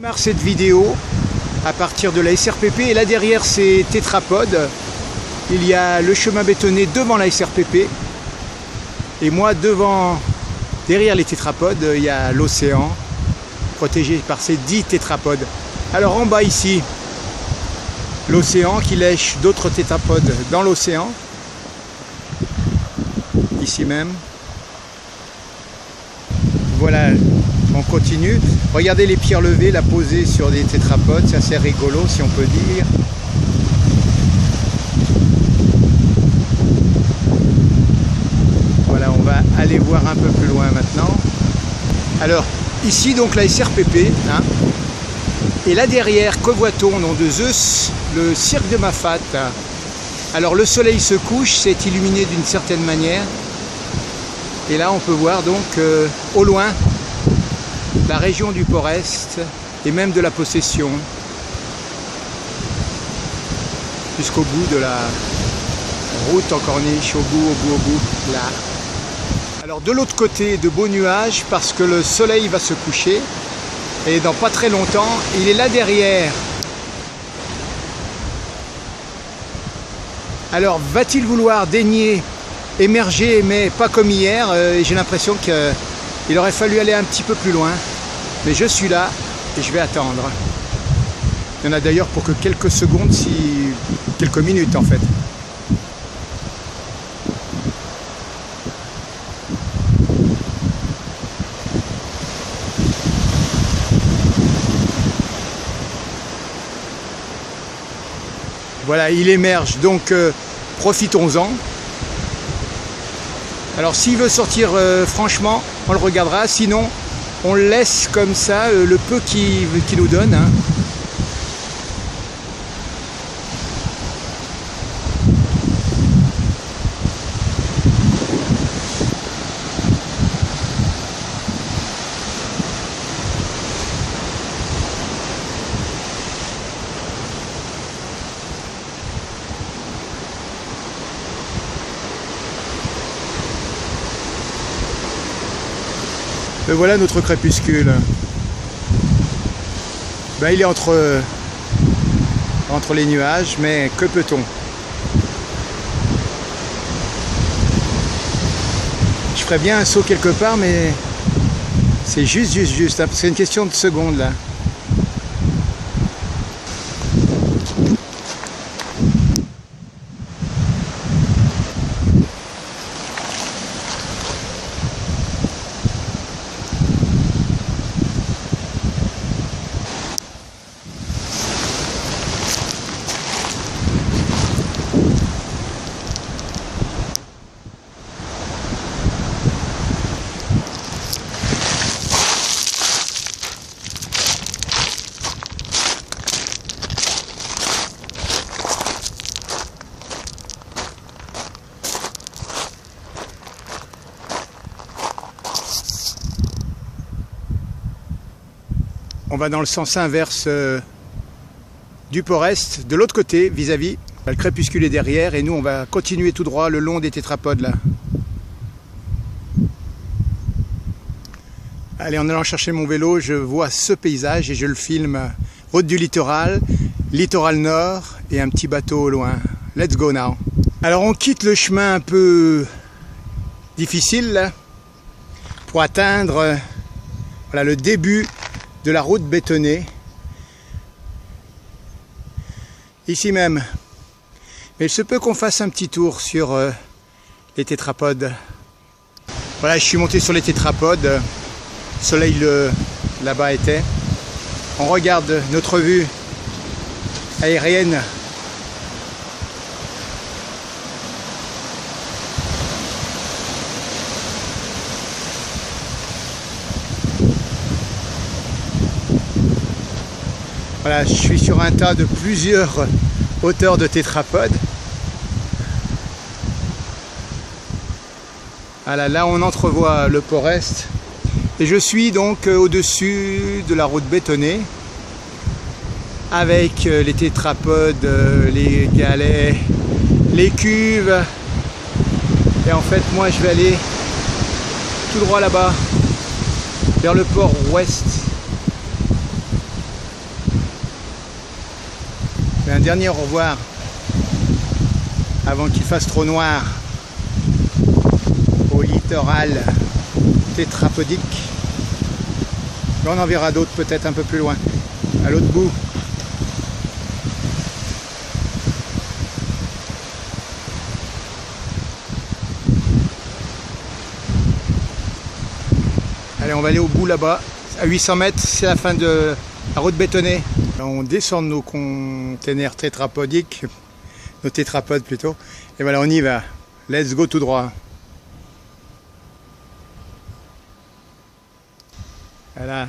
Je démarre cette vidéo à partir de la SRPP et là derrière ces tétrapodes, il y a le chemin bétonné devant la SRPP et moi derrière les tétrapodes, il y a l'océan protégé par ces 10 tétrapodes. Alors en bas ici, l'océan qui lèche d'autres tétrapodes dans l'océan, ici même. Voilà, on continue. Regardez les pierres levées là posées sur des tétrapodes, c'est assez rigolo si on peut dire. Voilà, on va aller voir un peu plus loin maintenant. Alors, ici donc la SRPP, hein, et là derrière, que voit-on? Nom de Zeus, le cirque de Mafate. Alors le soleil se couche, c'est illuminé d'une certaine manière. Et là on peut voir donc au loin la région du Port-Est et même de la Possession. Jusqu'au bout de la route en corniche, au bout, là. Alors de l'autre côté, de beaux nuages parce que le soleil va se coucher. Et dans pas très longtemps, il est là derrière. Alors, va-t-il vouloir daigner émerger, mais pas comme hier? J'ai l'impression qu'il aurait fallu aller un petit peu plus loin. Mais je suis là et je vais attendre. Il y en a d'ailleurs pour que quelques secondes, quelques minutes en fait. Voilà, il émerge, donc profitons-en. Alors s'il veut sortir franchement, on le regardera, sinon on le laisse comme ça, le peu qu'il nous donne. Hein. Et voilà notre crépuscule. Ben, il est entre les nuages, mais que peut-on? Je ferais bien un saut quelque part, mais c'est juste, hein, c'est une question de secondes là. On va dans le sens inverse du Port-Est, de l'autre côté, vis-à-vis. Le crépuscule est derrière et nous on va continuer tout droit le long des tétrapodes là. Allez, en allant chercher mon vélo, je vois ce paysage et je le filme. Route du littoral, littoral nord et un petit bateau au loin. Let's go now. Alors on quitte le chemin un peu difficile là, pour atteindre voilà, le début de la route bétonnée, ici même. Mais il se peut qu'on fasse un petit tour sur les tétrapodes. Voilà, je suis monté sur les tétrapodes, le soleil là-bas était. On regarde notre vue aérienne. Voilà, je suis sur un tas de plusieurs hauteurs de tétrapodes. Voilà, là on entrevoit le Port-Est. Et je suis donc au-dessus de la route bétonnée avec les tétrapodes, les galets, les cuves. Et en fait, moi je vais aller tout droit là-bas, vers le port ouest. Un dernier au revoir avant qu'il fasse trop noir au littoral tétrapodique. On en verra d'autres peut-être un peu plus loin, à l'autre bout. Allez, on va aller au bout là-bas. À 800 mètres, c'est la fin de la route bétonnée. On descend de nos containers tétrapodiques, nos tétrapodes plutôt. Et voilà, on y va. Let's go tout droit. Voilà.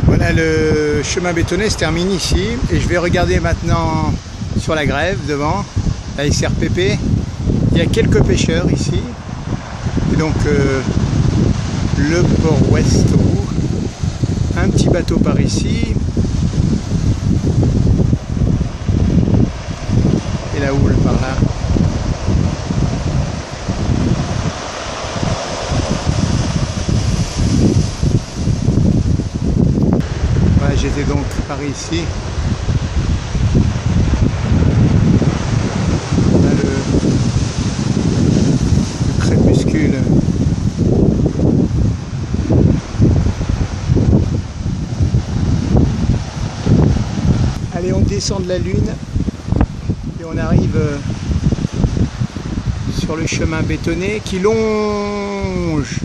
Voilà, le chemin bétonné se termine ici et je vais regarder maintenant sur la grève devant la SRPP. Il y a quelques pêcheurs ici et donc le port ouest au bout, un petit bateau par ici et la houle par là. J'étais donc par ici. Là, le crépuscule. Allez, on descend de la lune et on arrive sur le chemin bétonné qui longe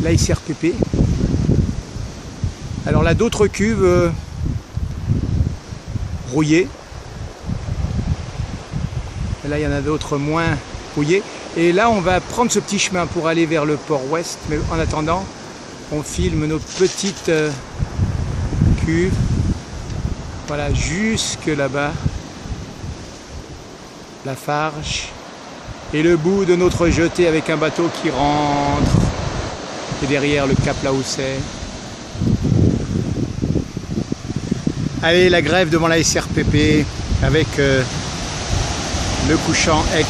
la SRPP. Alors là, d'autres cuves rouillées. Et là, il y en a d'autres moins rouillées. Et là, on va prendre ce petit chemin pour aller vers le port ouest. Mais en attendant, on filme nos petites cuves. Voilà, jusque là-bas. La Farge. Et le bout de notre jetée avec un bateau qui rentre. Et derrière, le cap là où c'est. Allez, la grève devant la SRPP avec le couchant Aix.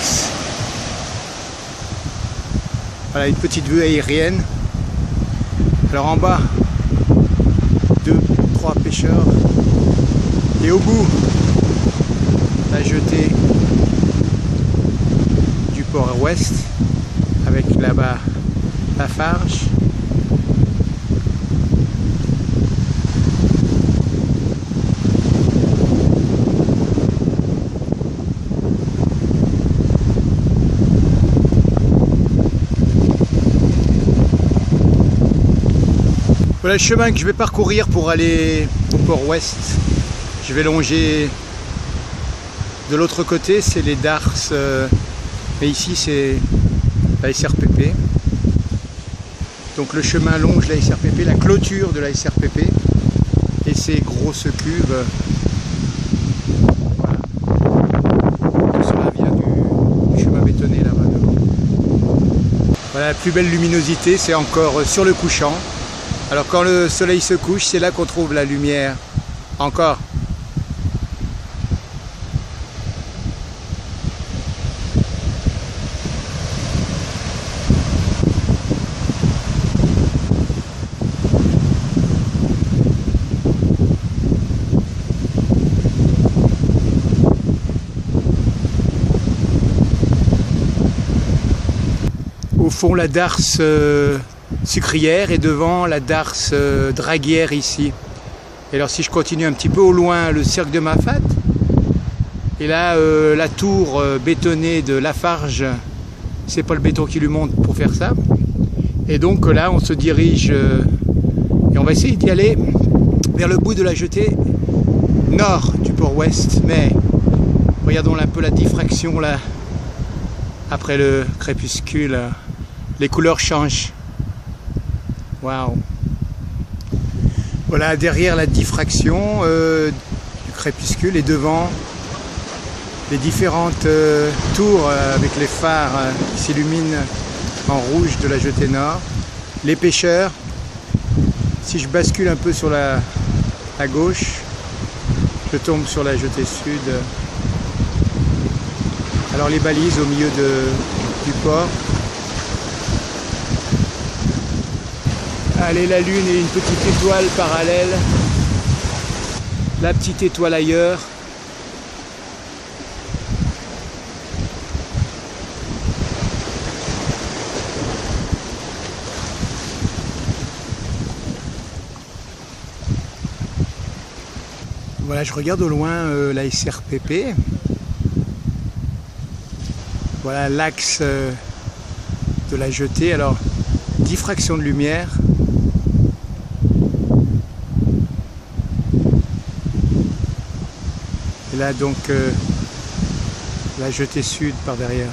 Voilà, une petite vue aérienne. Alors en bas, 2-3 pêcheurs. Et au bout, la jetée du port ouest avec là-bas la Farge. Voilà le chemin que je vais parcourir pour aller au port ouest. Je vais longer de l'autre côté, c'est les darses, mais ici c'est la SRPP. Donc le chemin longe la SRPP, la clôture de la SRPP et ces grosses cuves. Voilà. Cela vient du chemin bétonné là-bas devant. Voilà, la plus belle luminosité, c'est encore sur le couchant. Alors quand le soleil se couche, c'est là qu'on trouve la lumière. Encore. Au fond, la darse sucrière et devant la darse draguière ici. Et alors si je continue un petit peu au loin, le cirque de Mafat, et là la tour bétonnée de Lafarge, c'est pas le béton qui lui monte pour faire ça. Et donc là on se dirige et on va essayer d'y aller vers le bout de la jetée nord du port ouest. Mais regardons un peu la diffraction là, après le crépuscule, les couleurs changent. Waouh! Voilà, derrière la diffraction du crépuscule et devant les différentes tours avec les phares qui s'illuminent en rouge de la jetée nord. Les pêcheurs. Si je bascule un peu sur la gauche, Je tombe sur la jetée sud. Alors les balises au milieu du port. Allez, la lune et une petite étoile parallèle. La petite étoile ailleurs. Voilà, je regarde au loin la SRPP. Voilà l'axe de la jetée. Alors, diffraction de lumière. Et là donc la jetée sud par derrière.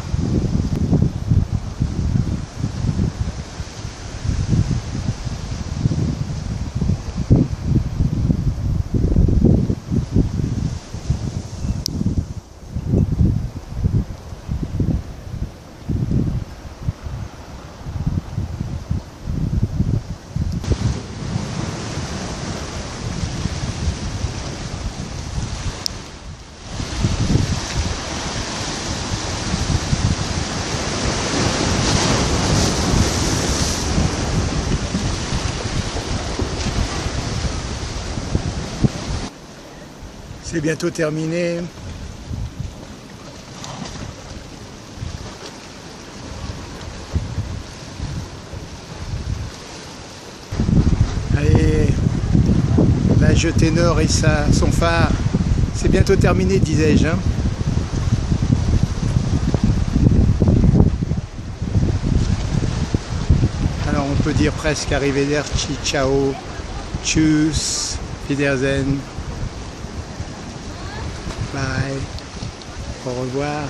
C'est bientôt terminé. Allez, la jetée nord et son phare. C'est bientôt terminé, disais-je. Hein. Alors on peut dire presque arrivederci, ciao, tchuss, wiedersehen. Bye. Au revoir.